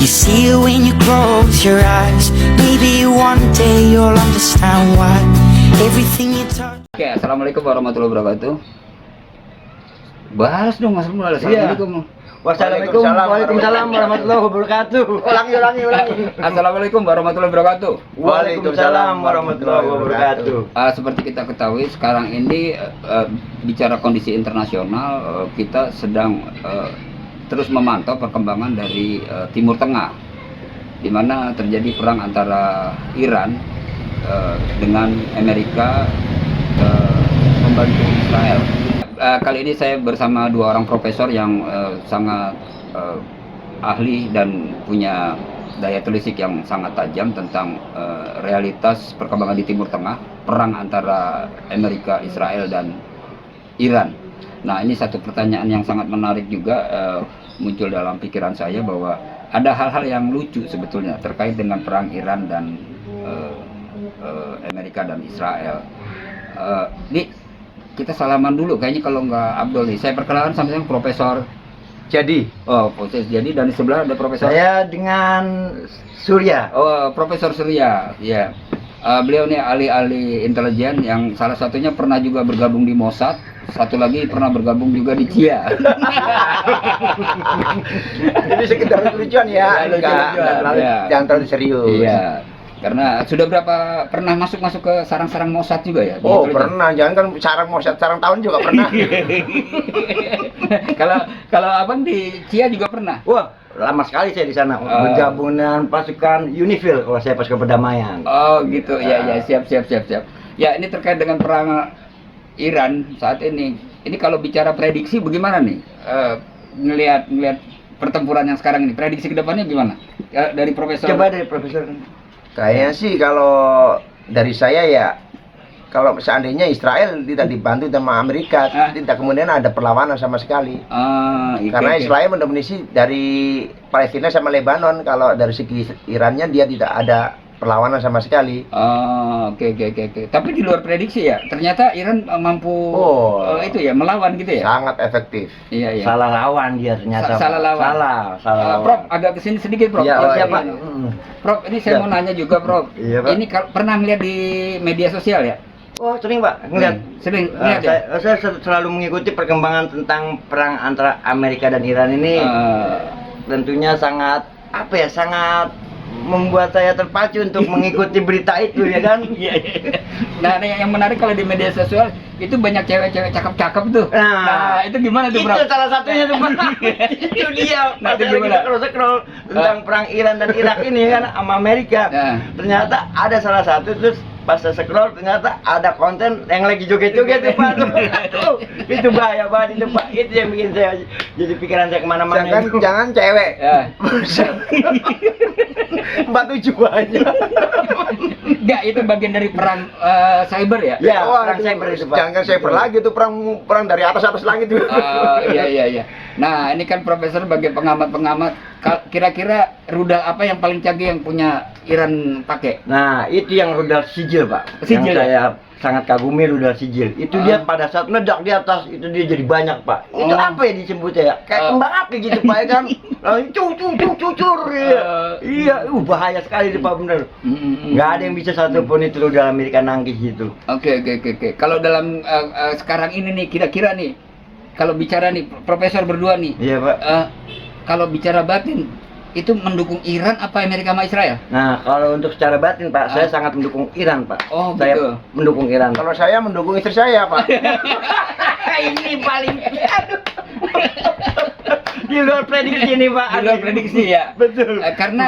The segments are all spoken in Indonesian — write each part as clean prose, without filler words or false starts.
You see it when you close your eyes. Maybe one day you'll understand why everything you touch. Oke, assalamualaikum warahmatullahi wabarakatuh. Balas dong mas Rumul. Assalamualaikum. Wassalamualaikum. Waalaikumsalam warahmatullahi wabarakatuh. Ulangi. Assalamualaikum warahmatullahi wabarakatuh. Waalaikumsalam warahmatullahi wabarakatuh. Seperti kita ketahui sekarang ini bicara kondisi internasional, kita sedang terus memantau perkembangan dari Timur Tengah, di mana terjadi perang antara Iran dengan Amerika membantu Israel. Kali ini saya bersama dua orang profesor yang sangat ahli dan punya daya telisik yang sangat tajam tentang realitas perkembangan di Timur Tengah, perang antara Amerika, Israel, dan Iran. Nah, ini satu pertanyaan yang sangat menarik juga muncul dalam pikiran saya, bahwa ada hal-hal yang lucu sebetulnya terkait dengan perang Iran dan Amerika dan Israel. Ini kita salaman dulu kayaknya kalau nggak Abdul nih. Saya perkenalkan sama saya Profesor Jadi, Profesor Jadi, dan di sebelah ada Profesor saya dengan Surya. Profesor Surya. Ya. Beliau nih ahli-ahli intelijen yang salah satunya pernah juga bergabung di Mossad, satu lagi pernah bergabung juga di CIA. Jadi sekedar lucuan ya, jangan terlalu serius. Iya. Karena sudah berapa pernah masuk ke sarang-sarang Mossad juga ya? Oh pernah, jangan kan sarang Mossad, sarang tahun juga pernah. Kalau abang di CIA juga pernah? Wah, lama sekali saya di sana, bergabung dengan pasukan Unifil kalau saya pasukan perdamaian. Oh gitu, ya siap. Ya, ini terkait dengan perang Iran saat ini. Ini kalau bicara prediksi bagaimana nih? Ngelihat pertempuran yang sekarang ini, prediksi kedepannya gimana? Dari Profesor. Coba dari Profesor. Kayaknya sih kalau dari saya ya, kalau seandainya Israel tidak dibantu sama Amerika, tidak kemudian ada perlawanan sama sekali. Karena Israel mendominasi dari Palestina sama Lebanon. Kalau dari segi Irannya dia tidak ada perlawanan sama sekali. Oke. Tapi di luar prediksi ya, ternyata Iran mampu itu ya melawan gitu ya. Sangat efektif. Iya. Salah lawan dia ternyata. Salah lawan. Salah. Prof, agak kesini sedikit Prof. Siapa? Prof, ini saya mau nanya juga Prof. Iya, Pak. Ini pernah ngeliat di media sosial ya? Oh sering Pak, ngeliat. Sering ngeliat ya? Saya selalu mengikuti perkembangan tentang perang antara Amerika dan Iran ini. Tentunya sangat sangat membuat saya terpacu untuk mengikuti berita itu ya kan. Iya. Nah, yang menarik kalau di media sosial itu banyak cewek-cewek cakep-cakep tuh. Nah, itu gimana tuh, Bro? Itu salah satunya tuh, Bro. Itu dia. Nah, itu gimana? Scroll tentang perang Iran dan Irak ini kan sama Amerika. Ternyata ada salah satu, terus pas saya scroll ternyata ada konten yang lagi joget-joget tuh Pak. Itu bahaya banget itu Pak. Itu yang bikin saya jadi pikiran saya kemana-mana. Jangan cewek. Mbak tujuannya. Enggak, itu bagian dari perang cyber ya? Ya, perang cyber itu Pak. Jangan cyber lagi itu perang dari atas langit itu. Iya. Nah, ini kan Profesor sebagai pengamat, kira-kira rudal apa yang paling canggih yang punya Iran pakai? Nah, itu yang rudal Sigil Pak. Sigil yang saya sangat kagumi rudal Sigil. Itu dia pada saat meledak di atas itu dia jadi banyak Pak. Itu apa ya disebutnya ya? Kayak kembang api gitu Pak ya kan. Lalu cucur ya. Iya, bahaya sekali itu Pak bener. Nggak ada yang bisa satupun itu rudal Amerika nangkis itu. Oke. Kalau dalam sekarang ini nih kira-kira nih, kalau bicara nih Profesor berdua nih. Iya Pak. Kalau bicara batin, itu mendukung Iran apa Amerika sama Israel? Nah, kalau untuk secara batin Pak, saya sangat mendukung Iran Pak. Oh, saya gitu. mendukung Iran. Kalau saya mendukung istri saya Pak. Ini paling di luar prediksi nih Pak. Di luar prediksi ya. Betul. Karena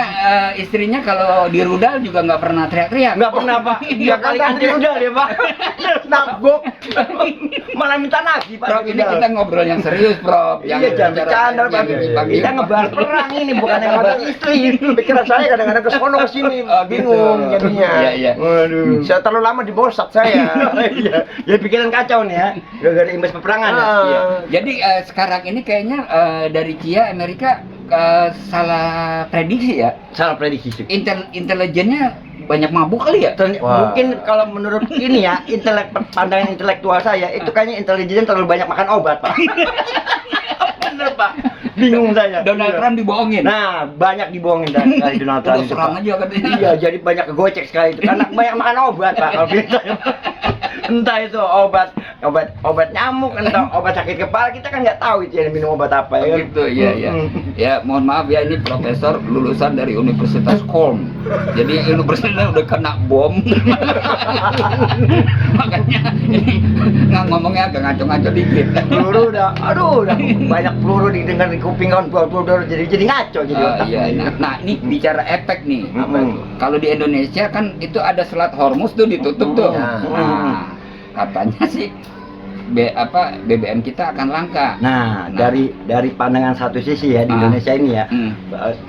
istrinya kalau di rudal juga nggak pernah teriak-teriak. Nggak pernah Pak. Dia paling anti rudal ya Pak. Nabok. Malah minta nasi Pak. Prof, ini kita ngobrol yang serius Prof. Iya, jangan bercanda Pak. Kita ngebahas perang ini, bukan ngebahas istri. Pikiran saya kadang-kadang kesono kesini, bingung jadinya. Iya. Waduh. Saya terlalu lama di Mossad saya. Iya. Ya pikiran kacau nih ya. Gara-gara imbas peperangan. Iya. Jadi sekarang ini kayaknya dari CIA Amerika salah prediksi ya. Salah prediksi sih. Intelijennya banyak mabuk kali ya. Mungkin kalau menurut ini ya, pandangan intelektual saya itu kayaknya intelijen terlalu banyak makan obat Pak. Bener Pak. Bingung saya. Donald Trump dibohongin. Nah, banyak dibohongin dari Donald Trump. Udah serang aja katanya. Iya, jadi banyak kegocek sekali itu karena banyak makan obat, Pak. Kalau biasanya. Entah itu obat nyamuk, entah obat sakit kepala, kita kan nggak tahu itu yang minum obat apa ya. Gitu, iya. Ya, mohon maaf ya, ini profesor lulusan dari Universitas Kolm. Jadi universitasnya udah kena bom. Makanya ini ngomongnya agak ngaco-ngaco dikit. Peluru udah banyak peluru didengar di kuping kan, peluru jadi ngaco jadi otak. Iya. Nah, ini bicara efek nih. Kalau di Indonesia kan itu ada Selat Hormuz tuh ditutup tuh. Nah, katanya sih BBM kita akan langka. Nah, dari pandangan satu sisi ya di Indonesia ini ya,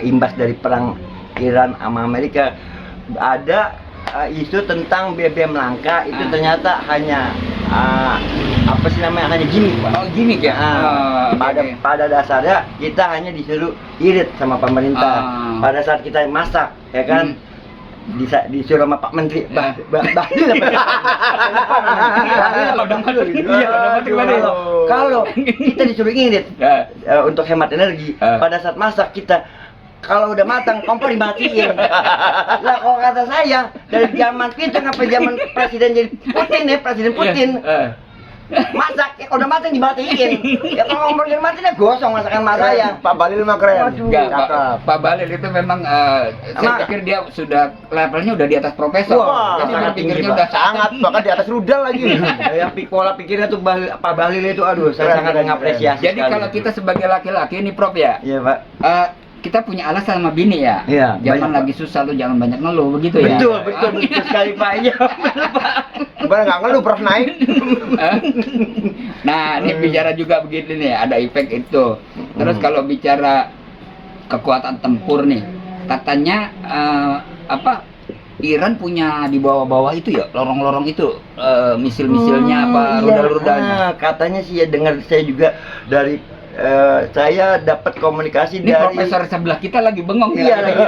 imbas dari perang Iran sama Amerika, ada isu tentang BBM langka itu ternyata hanya apa sih namanya, hanya gimmick, Pak. Oh, gimmick ya. Pada dasarnya kita hanya disuruh irit sama pemerintah. Pada saat kita masak, ya kan. Disuruh sama Pak Menteri Bahlil kalau kita disuruh ngirit untuk hemat energi pada saat masak kita, kalau udah matang kompor dimatiin. Lah kalau kata saya dari zaman itu sampai zaman Presiden Putin masak ya, kalau udah matang dimatiin. Ya kalau kompor dimatiin ya gosong masakan saya. Pak Bahlil mah keren. Enggak, Pak Bahlil itu memang saya pikir dia sudah levelnya udah di atas profesor. Wah, jadi sangat berpikirnya tinggi, udah Sangat, bahkan di atas rudal lagi. Yang pola pikirnya tuh Pak Bahlil itu, aduh, saya sangat mengapresiasi. Jadi sekali. kalau kita sebagai laki-laki ini Prof ya, Iya, Pak. kita punya alasan sama bini ya. Iya, Jangan banyak, lagi susah lu, jangan banyak ngeluh begitu ya. Betul sekali, Pak. Iya, betul, Pak. Bener nggak ngeluh, Prof naik. Nah, ini bicara juga begini nih, ada efek itu. Terus kalau bicara kekuatan tempur nih, katanya Iran punya di bawah-bawah itu ya, lorong-lorong itu, misil-misilnya rudal-rudalnya. Katanya sih ya, dengar saya juga dari saya dapat komunikasi Ini dari profesor sebelah kita lagi bengong Iya, ya.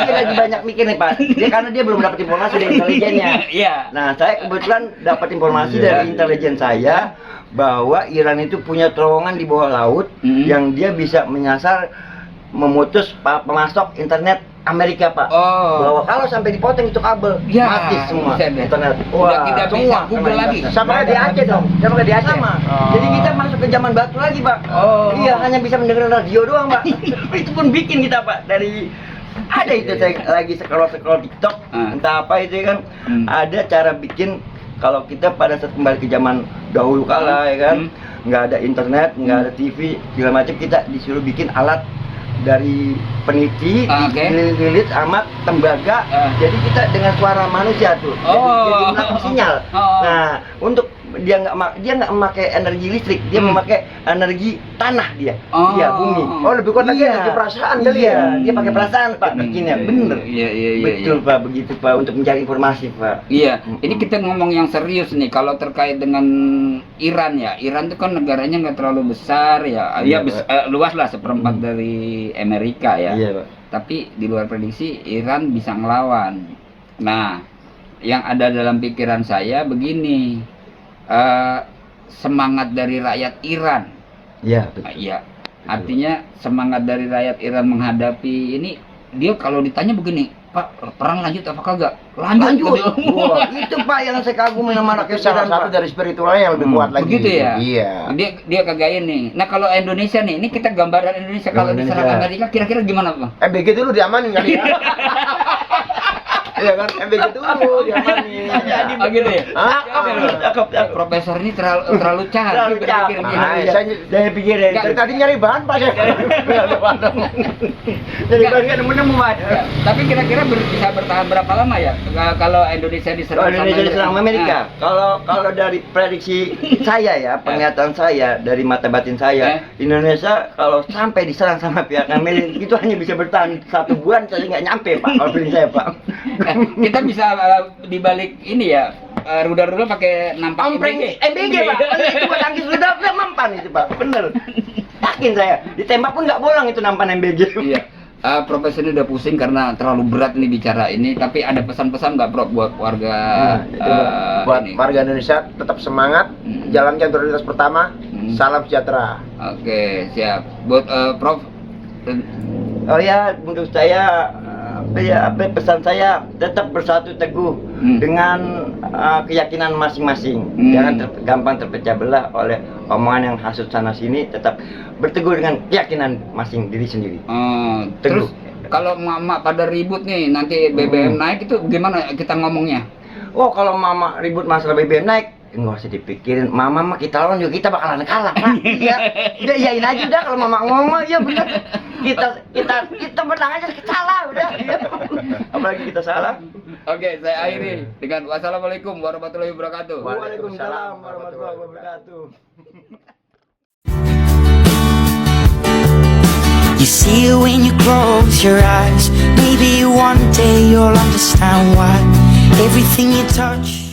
dia lagi banyak mikir nih, Pak. Karena dia belum dapat informasi dari intelijennya. Iya. Nah, saya kebetulan dapat informasi dari intelijen saya bahwa Iran itu punya terowongan di bawah laut yang dia bisa menyasar, memutus pemasok internet Amerika, Pak. Bahwa kalau sampai dipotong itu kabel, mati semua internet. Udah tidak bisa Google lagi. Sama kayak di Aceh dong. Sama kayak di Aceh. Jadi kita masuk ke zaman batu lagi, Pak. Iya, hanya bisa mendengar radio doang, Pak. Itu pun bikin kita, Pak, dari ada itu saya lagi scroll TikTok, entah apa itu kan. Ada cara bikin kalau kita pada saat kembali ke zaman dahulu kala ya kan, nggak ada internet, nggak ada TV, segala macam, kita disuruh bikin alat dari peniti, dililit sama tembaga, jadi kita dengan suara manusia tuh, jadi melakukan sinyal. Nah, untuk dia nggak memakai energi listrik, dia memakai energi tanah dia, bumi. Oh, lebih kuat lagi energi perasaan kali ya. Dia pakai perasaan, Pak, bikinnya, bener. Iya. Betul, Pak, begitu, Pak, untuk mencari informasi, Pak. Iya, ini kita ngomong yang serius nih. Kalau terkait dengan Iran ya, Iran itu kan negaranya nggak terlalu besar ya, luas lah, seperempat dari Amerika ya. Iya, Pak. Tapi di luar prediksi Iran bisa ngelawan. Nah, yang ada dalam pikiran saya begini, semangat dari rakyat Iran. Iya, betul. Iya, artinya semangat dari rakyat Iran menghadapi ini, dia kalau ditanya begini, Pak, perang lanjut apa kagak? Lanjut. Wah, itu, Pak, yang saya kagumi sama anak Salah Iran, satu Pak. dari spiritualnya yang lebih kuat lagi. Begitu ya? Iya. Dia kagak ini. Nah, kalau Indonesia nih, ini kita gambaran Indonesia kalau diserang Amerika kira-kira gimana, Pak? MBG dulu diamanin kali ya. Iya kan, MBG dulu diamanin. Oh gitu ya? Cakep. Profesor ini terlalu canggih berpikir gini. Saya pikir ya, Dari tadi nyari bahan Pak ya. jadi bagian nemu-nemu, Pak. Tapi kira-kira bisa bertahan berapa lama ya kalau Indonesia diserang Amerika? Kalau dari prediksi saya ya, penglihatan saya dari mata batin saya, Indonesia kalau sampai diserang sama pihak Amerika itu hanya bisa bertahan 1 bulan saja, nggak nyampe, Pak. Kalau feeling saya, Pak. Kita bisa dibalik ini ya, rudal-rudal pakai nampak MBG, Pak. Itu buat tangkis rudal, mempan itu, Pak. Bener. Yakin saya, ditembak pun nggak bolong itu nampan MBG. Iya. Profesor ini udah pusing karena terlalu berat ini bicara ini, tapi ada pesan-pesan nggak Prof buat warga buat ini? warga Indonesia tetap semangat, jalankan prioritas pertama, salam sejahtera. Oke, siap. Buat Prof? Oh ya, menurut saya pesan saya tetap bersatu teguh dengan keyakinan masing-masing. Jangan gampang terpecah belah oleh omongan yang hasut sana sini. Tetap berteguh dengan keyakinan masing diri sendiri. Terus kalau mama pada ribut nih nanti BBM naik itu gimana kita ngomongnya? Oh, kalau mama ribut masalah BBM naik, nggak usah dipikirin. Mama mah kita lawan juga kita bakalan kalah, Pak. Iya, udah iyain aja udah kalau mama ngomong ya benar. Kita menang aja, kita salah udah. Iya. Apalagi kita salah. Oke, saya akhiri dengan wassalamualaikum warahmatullahi wabarakatuh. Waalaikumsalam warahmatullahi wabarakatuh. You see it when you close your eyes. Maybe one day you'll understand why everything you touch